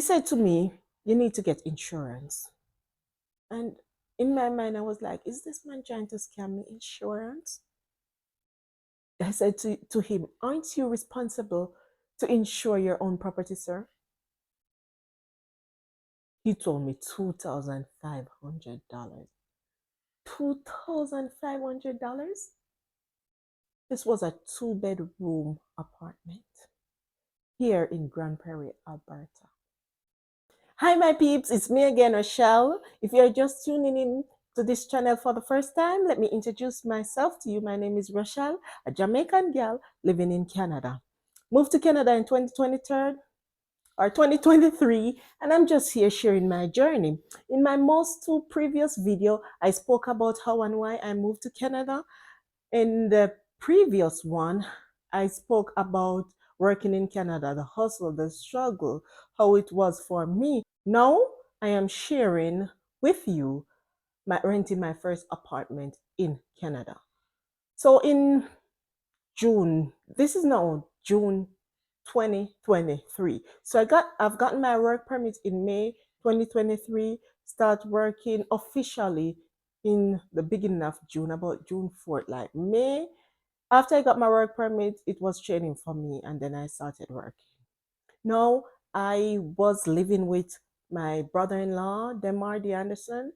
He said to me, you need to get insurance. And in my mind, I was like, is this man trying to scam me insurance? I said to him, aren't you responsible to insure your own property, sir? He told me $2,500. $2,500? This was a two-bedroom apartment here in Grand Prairie, Alberta. Hi, my peeps, it's me again, Rochelle. If you're just tuning in to this channel for the first time, let me introduce myself to you. My name is Rochelle, a Jamaican girl living in Canada. Moved to Canada in 2023 or 2023, and I'm just here sharing my journey. In my most two previous video, I spoke about how and why I moved to Canada. In the previous one, I spoke about working in Canada, the hustle, the struggle, how it was for me. Now I am sharing with you my renting my first apartment in Canada. So in June, this is now June 2023. So I've gotten my work permit in May 2023, start working officially in the beginning of June, about June 4th, like May. After I got my work permit, it was training for me, and then I started working. Now, I was living with my brother-in-law, Demardi Anderson.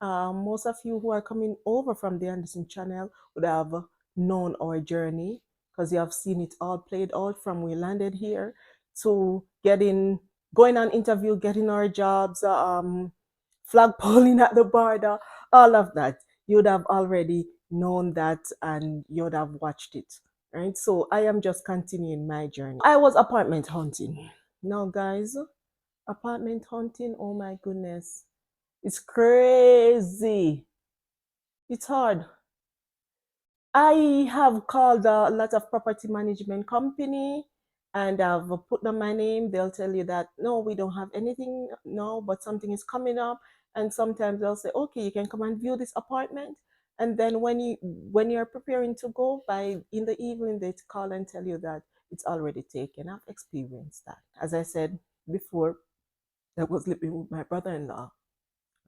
Most of you who are coming over from the Anderson channel would have known our journey because you have seen it all played out from we landed here to going on interview, getting our jobs, flagpoling at the border, all of that. You would have already known that and you would have watched it, right? So I am just continuing my journey. I was apartment hunting. Now, guys, apartment hunting, oh my goodness, it's crazy. It's hard. I have called a lot of property management company and I've put down my name. They'll tell you that no, we don't have anything no, but something is coming up. And sometimes they'll say, okay, you can come and view this apartment. And then when you're preparing to go by in the evening, they call and tell you that it's already taken. I've experienced that. As I said before, I was living with my brother-in-law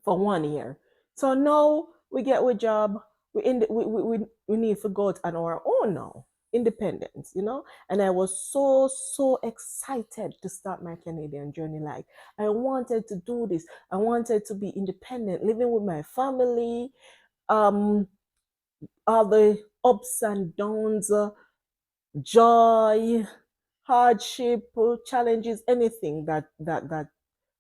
for 1 year. So now we get a job. We need to go out on our own now, independence, you know. And I was so excited to start my Canadian journey. Like I wanted to do this. I wanted to be independent, living with my family. Um, all the ups and downs, joy, hardship, challenges, anything that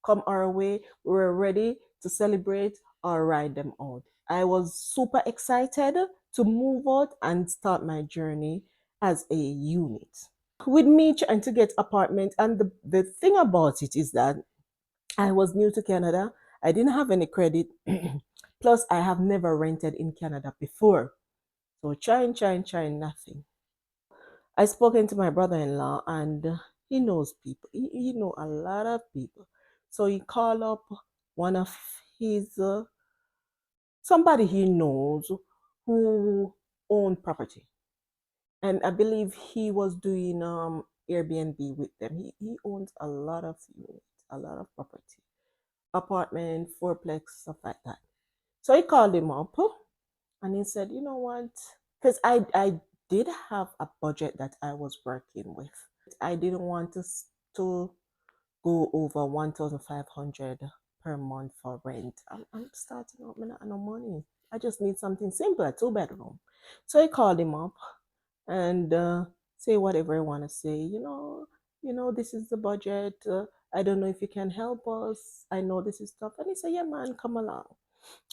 come our way, we were ready to celebrate or ride them out. I was super excited to move out and start my journey as a unit. With me trying to get apartment, and the thing about it is that I was new to Canada. I didn't have any credit. Plus, I have never rented in Canada before. So trying, nothing. I spoken to my brother-in-law and he knows people. He know a lot of people. So he called up one of his somebody he knows who owned property. And I believe he was doing Airbnb with them. He owns a lot of units, a lot of property, apartment, fourplex, stuff like that. So I called him up and he said, you know what? Because I did have a budget that I was working with. I didn't want to go over 1,500 per month for rent. I'm starting out, I no money. I just need something simple, a two-bedroom. So I called him up and say whatever I want to say. This is the budget. I don't know if you can help us. I know this is tough. And he said, yeah, man, come along.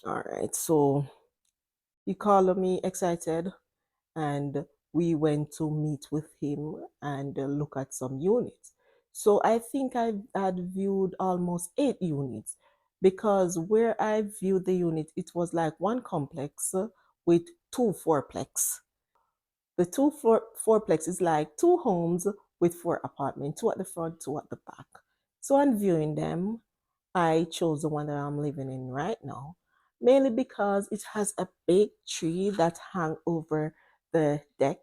All right. So he called me excited and we went to meet with him and look at some units. So I think I had viewed almost 8 units because where I viewed the unit, it was like one complex with two fourplex. The fourplex is like two homes with four apartments, two at the front, two at the back. So on viewing them, I chose the one that I'm living in right now, mainly because it has a big tree that hang over the deck.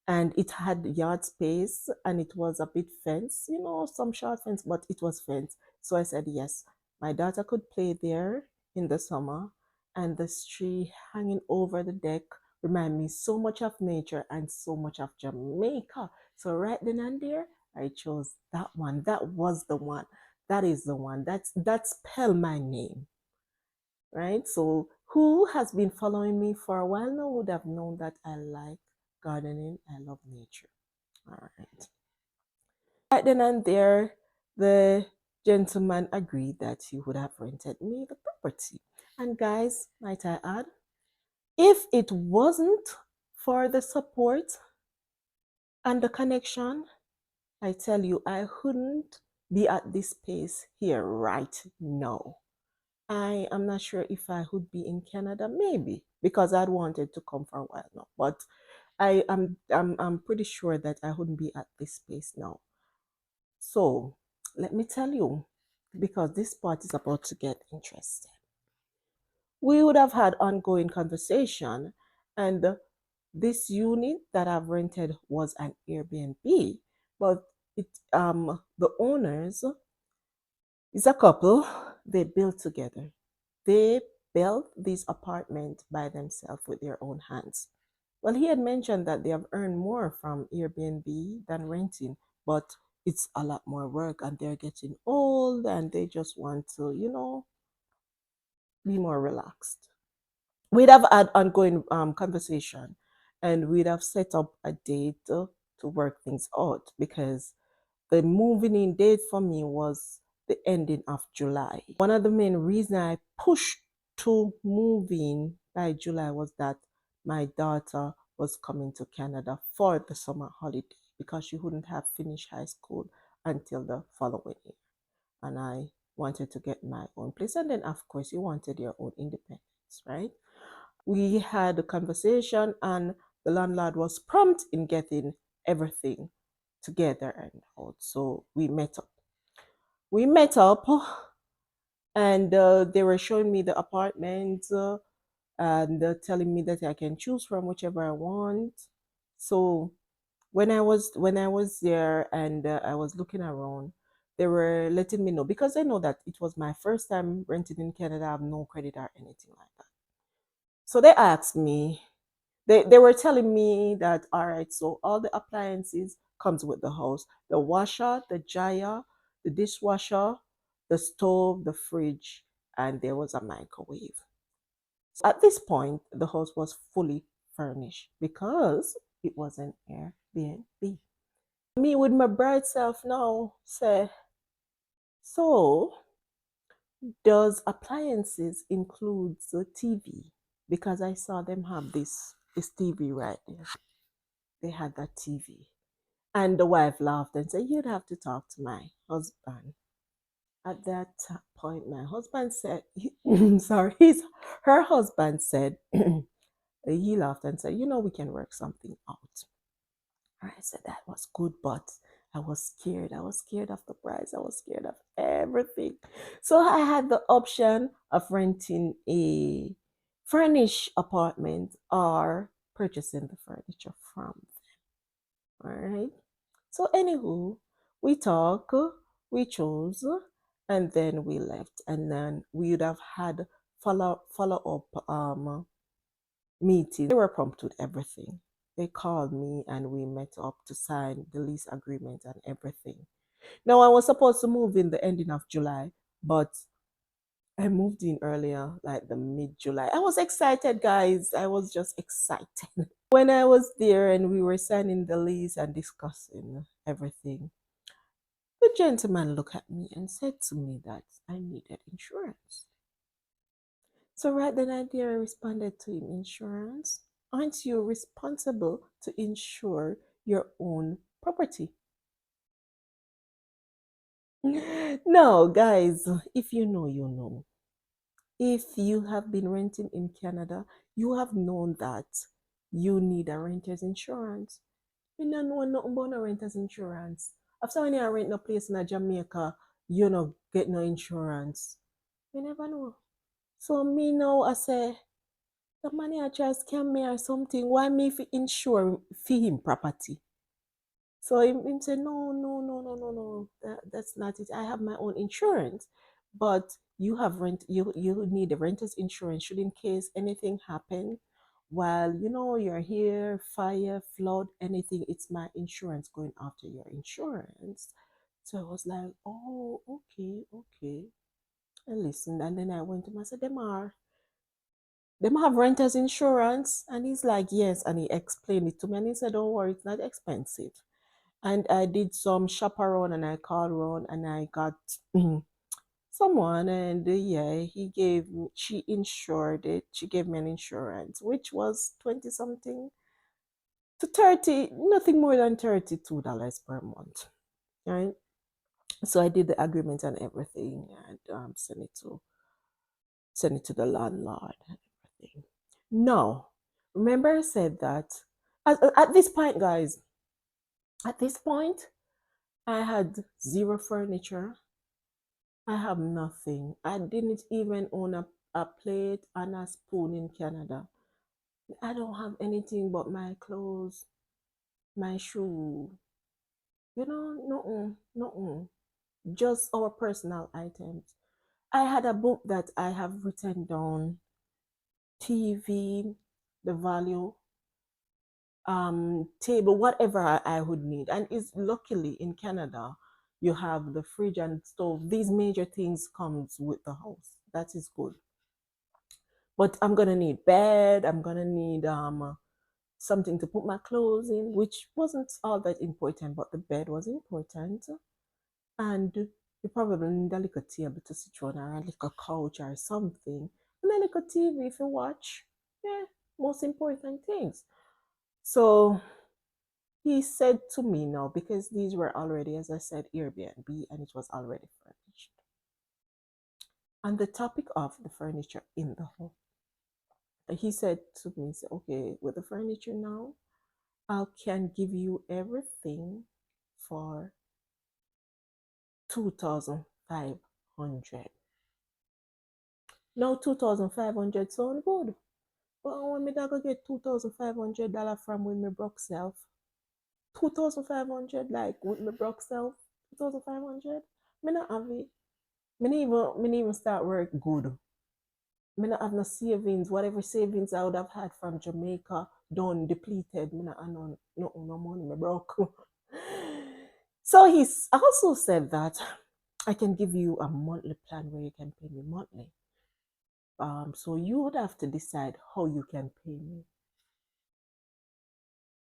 and it had yard space and it was a bit fence, some short fence, but it was fence. So I said yes, my daughter could play there in the summer, and the tree hanging over the deck remind me so much of nature and so much of Jamaica. So right then and there, I chose that one. That was the one. That is the one. That spell my name, right? So who has been following me for a while now would have known that I like gardening. I love nature. All right. Right then and there, the gentleman agreed that he would have rented me the property. And guys, might I add, if it wasn't for the support and the connection, I tell you, I wouldn't be at this place here right now. I am not sure if I would be in Canada, maybe because I'd wanted to come for a while now. But I'm pretty sure that I wouldn't be at this place now. So let me tell you, because this part is about to get interesting. We would have had ongoing conversation, and this unit that I've rented was an Airbnb, but the owners is a couple. They built together. They built this apartment by themselves with their own hands. Well, he had mentioned that they have earned more from Airbnb than renting, but it's a lot more work and they're getting old and they just want to, be more relaxed. We'd have had ongoing conversation, and we'd have set up a date to work things out, because the moving in date for me was the ending of July. One of the main reasons I pushed to move in by July was that my daughter was coming to Canada for the summer holiday, because she wouldn't have finished high school until the following year. And I wanted to get my own place. And then, of course, you wanted your own independence, right? We had a conversation, and the landlord was prompt in getting everything together and out. So we met up. We met up, and they were showing me the apartment, and telling me that I can choose from whichever I want. So when I was there, and I was looking around, they were letting me know, because they know that it was my first time renting in Canada. I have no credit or anything like that. So they asked me, they were telling me that, all right, so all the appliances comes with the house: the washer, the dryer, the dishwasher, the stove, the fridge, and there was a microwave. So at this point, the house was fully furnished because it was an Airbnb. Me with my bright self now say, so does appliances include the TV? Because I saw them have this TV right there. They had that TV. And the wife laughed and said, you'd have to talk to my husband. At that point, my husband said, sorry, her husband said, he laughed and said, we can work something out. I said that was good, but I was scared. I was scared of the price. I was scared of everything. So I had the option of renting a furnished apartment or purchasing the furniture from them. All right. So anywho, we talk, we chose, and then we left. And then we would have had follow up meetings. They were prompt with everything. They called me and we met up to sign the lease agreement and everything. Now I was supposed to move in the ending of July, but I moved in earlier, like the mid-July. I was excited, guys. I was just excited. When I was there and we were signing the lease and discussing everything, the gentleman looked at me and said to me that I needed insurance. So right then and there, I responded to him, insurance? Aren't you responsible to insure your own property? No, guys, if you know, you know. If you have been renting in Canada, you have known that you need a renter's insurance. You don't know nothing about no renter's insurance. After when you rent a place in Jamaica, you don't get no insurance. You never know. So me now, I say, The money I try scam me or something. Why me fi insure fee him property? So him say, no, no, no, no, no, no. That's not it. I have my own insurance. But you have you need a renter's insurance should in case anything happen while you're here, fire, flood, anything, it's my insurance going after your insurance. So I was like, oh, okay, okay. I listened and then I went to him. I said, them have renters insurance? And he's like, yes. And he explained it to me and he said, don't worry, it's not expensive. And I did some shop around and I called around and I got someone and yeah, she insured it. She gave me an insurance, which was 20 something to 30, nothing more than $32 per month. Right. So I did the agreement and everything and send it to the landlord and everything. No, remember I said that at this point, guys, at this point, I had zero furniture. I have nothing. I didn't even own a plate and a spoon in Canada. I don't have anything but my clothes, my shoe, no, just our personal items. I had a book that I have written down, TV, the value, table, whatever I would need. And it's luckily in Canada, you have the fridge and stove. These major things comes with the house. That is good. But I'm gonna need bed. I'm gonna need something to put my clothes in, which wasn't all that important, but the bed was important. And you probably need a little table to sit on or a little couch or something. And then a little TV if you watch. Yeah, most important things. So he said to me now, because these were already, as I said, Airbnb and it was already furnished. On the topic of the furniture in the home, he said to me, okay, with the furniture now, I can give you everything for 2,500. Now 2,500 sound good. But when me that go get $2,500 from with my broke self. 2,500 like with my broke self. 2,500. Me not have it. Me not even start work good. Me not have no savings. Whatever savings I would have had from Jamaica done depleted. Me not have no money. Me broke. So he also said that I can give you a monthly plan where you can pay me monthly. So you would have to decide how you can pay me.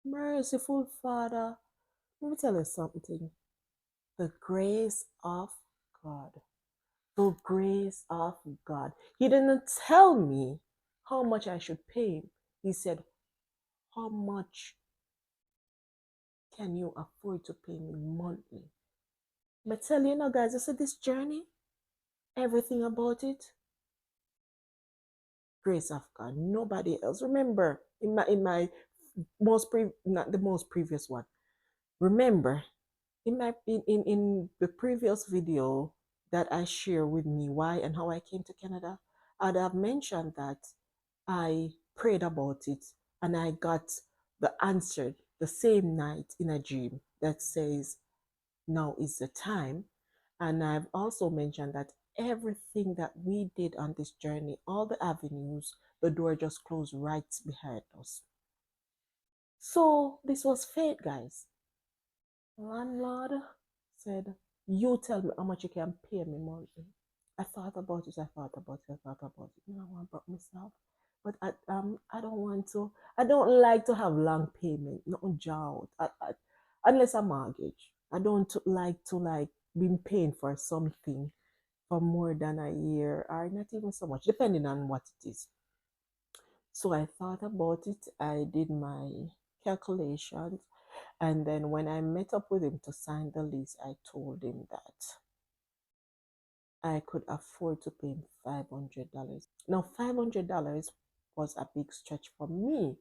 Merciful Father, let me tell you something. The grace of God. The grace of God. He didn't tell me how much I should pay him. He said, how much can you afford to pay me monthly? But tell you now, guys, I said this journey, everything about it, grace of God. Nobody else. Remember, in my not the most previous one. Remember, in the previous video that I share with me why and how I came to Canada, I'd have mentioned that I prayed about it and I got the answer the same night in a dream that says now is the time. And I've also mentioned that everything that we did on this journey, all the avenues, the door just closed right behind us. So this was fate, guys. Landlord said, you tell me how much you can pay me monthly. I thought about it, I thought about it, I thought about it. I want to broke myself. But I don't want to, I don't like to have long payment, not jaw unless a mortgage. I don't like to be paying for something for more than a year or not even so much, depending on what it is. So I thought about it, I did my calculations, and then when I met up with him to sign the lease, I told him that I could afford to pay him $500. Now, $500 was a big stretch for me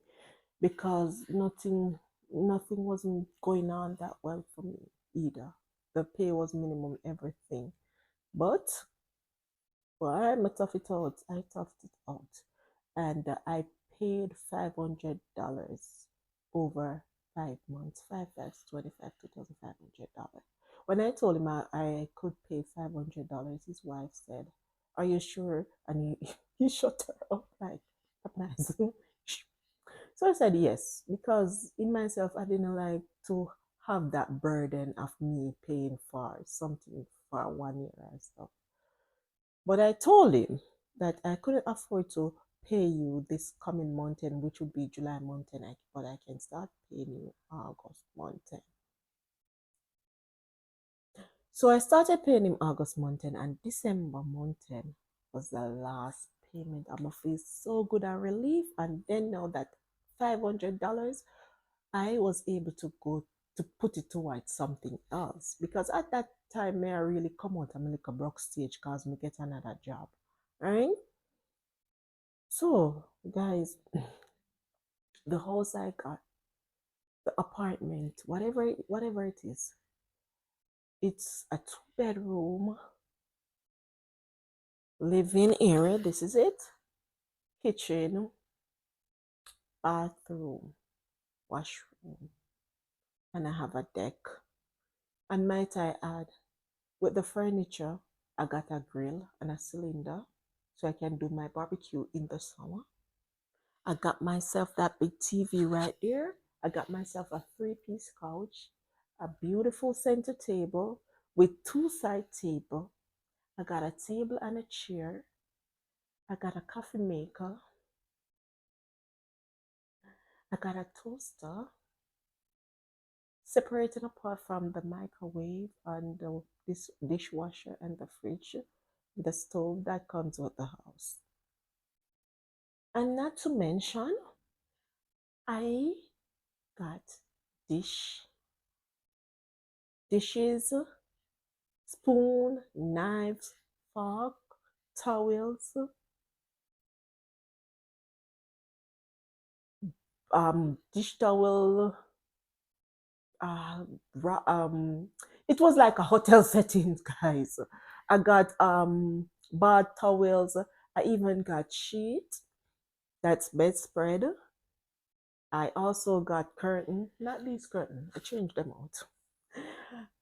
because nothing wasn't going on that well for me either. The pay was minimum everything. But well, I toughed it out. I toughed it out. And I paid $500 over 5 months. 5 5 25, $2,500. When I told him I could pay $500, his wife said, "Are you sure?" And he, he shut her up like, nice. So I said yes, because in myself, I didn't like to have that burden of me paying for something for 1 year and stuff. But I told him that I couldn't afford to pay you this coming month, and which would be July month, and but I can start paying you August month. So I started paying him August month, and December month was the last payment. I'm gonna feel so good and relief. And then now that $500, I was able to go to put it towards something else, because at that time I really come out I'm like a broke stage because me get another job, right? So guys, the house I got, the apartment, whatever it is, it's a 2 bedroom living area. This is it. Kitchen, bathroom, washroom, and I have a deck. And might I add, with the furniture, I got a grill and a cylinder so I can do my barbecue in the summer. I got myself that big TV right there. I got myself a three-piece couch, a beautiful center table with two side table. I got a table and a chair. I got a coffee maker. I got a toaster separated apart from the microwave and this dishwasher and the fridge, the stove that comes with the house. And not to mention, I got dish, dishes, spoon, knives, fork, towels, dish towel, uh, it was like a hotel setting, guys. I got bath towels. I even got sheet, that's bedspread. I also got curtain, not these curtain. I changed them out.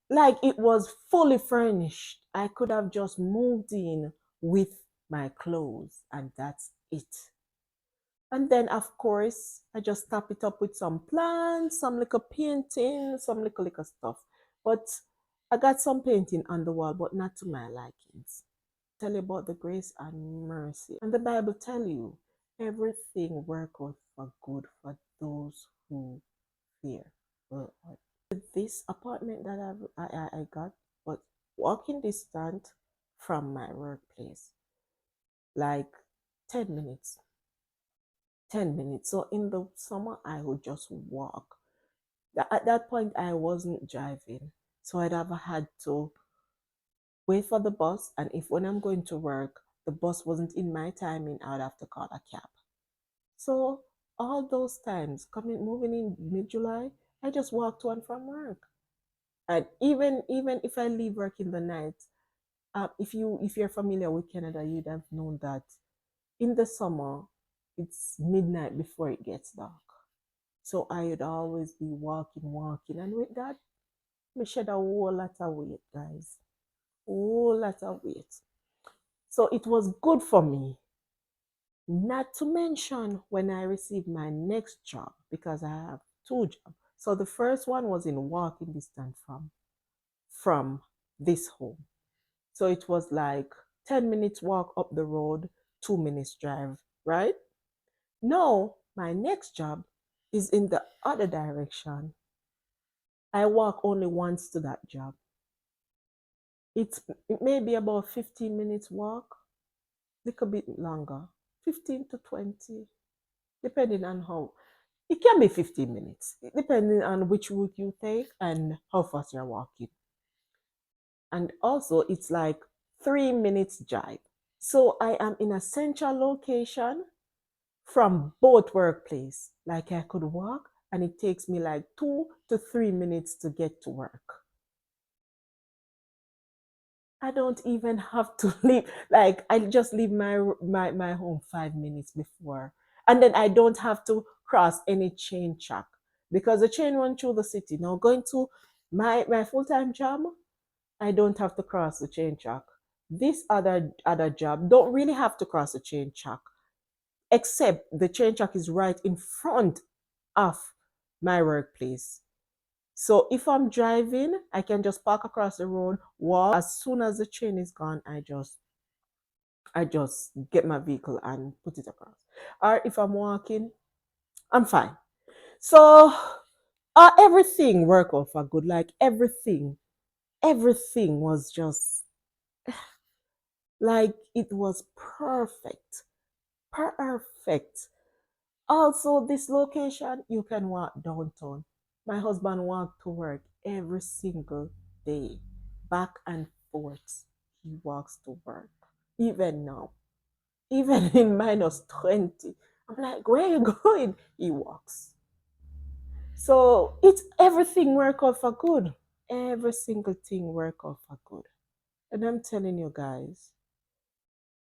Like it was fully furnished. I could have just moved in with my clothes, and that's it. And then, of course, I just top it up with some plants, some little painting, some little stuff. But I got some painting on the wall, but not to my likings. Tell you about the grace and mercy. And the Bible tell you everything work out for good for those who fear the Lord. This apartment that I got was walking distance from my workplace, like 10 minutes. 10 minutes. So in the summer, I would just walk. At that point, I wasn't driving. So I'd have had to wait for the bus. And if when I'm going to work, the bus wasn't in my timing, I would have to call a cab. So all those times, moving in mid-July, I just walked to and from work. And even if I leave work in the night, if you're familiar with Canada, you'd have known that in the summer, it's midnight before it gets dark. So I would always be walking. And with that, I shed a whole lot of weight, guys. Whole lot of weight. So it was good for me. Not to mention when I received my next job, because I have two jobs. So the first one was in walking distance from this home. So it was like 10 minutes walk up the road, 2 minutes drive, right? No, my next job is in the other direction. I walk only once to that job. It may be about 15 minutes walk, a little bit longer, 15 to 20, depending on how. It can be 15 minutes, depending on which route you take and how fast you're walking. And also, it's like 3 minutes drive. So I am in a central location from both workplace. Like I could walk and it takes me like 2 to 3 minutes to get to work. I don't even have to leave. Like I just leave my home 5 minutes before. And then I don't have to cross any train track because the train run through the city. Now going to my full-time job, I don't have to cross the train track. This other job don't really have to cross the train track, except the train track is right in front of my workplace. So if I'm driving, I can just park across the road, walk. As soon as the train is gone, I just get my vehicle and put it across. Or if I'm walking, I'm fine. So everything worked out for good. Like everything was just like it was perfect. Perfect. Also, this location, you can walk downtown. My husband walked to work every single day, back and forth. He walks to work. Even now, even in -20. I'm like, where are you going? He walks. So it's everything work out for good. Every single thing work out for good. And I'm telling you guys,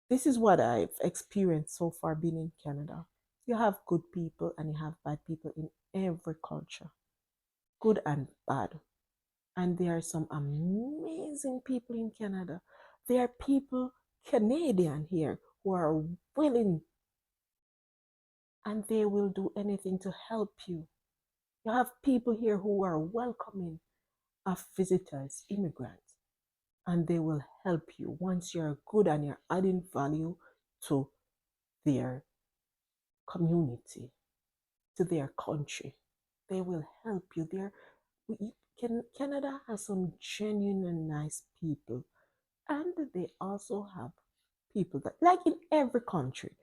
this is what I've experienced so far being in Canada. You have good people and you have bad people in every culture, good and bad. And there are some amazing people in Canada. There are people, Canadian here, who are willing and they will do anything to help you. You have people here who are welcoming of visitors, immigrants, and they will help you once you're good and you're adding value to their community, to their country. They will help you. Canada has some genuine and nice people, and they also have people that, like in every country,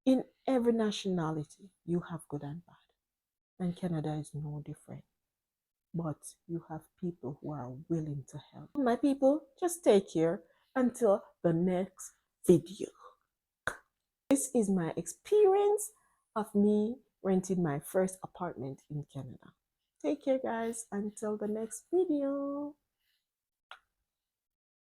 in every nationality, you have good and bad, and Canada is no different. But you have people who are willing to help. My people, just take care until the next video. This is my experience of me renting my first apartment in Canada. Take care, guys, until the next video.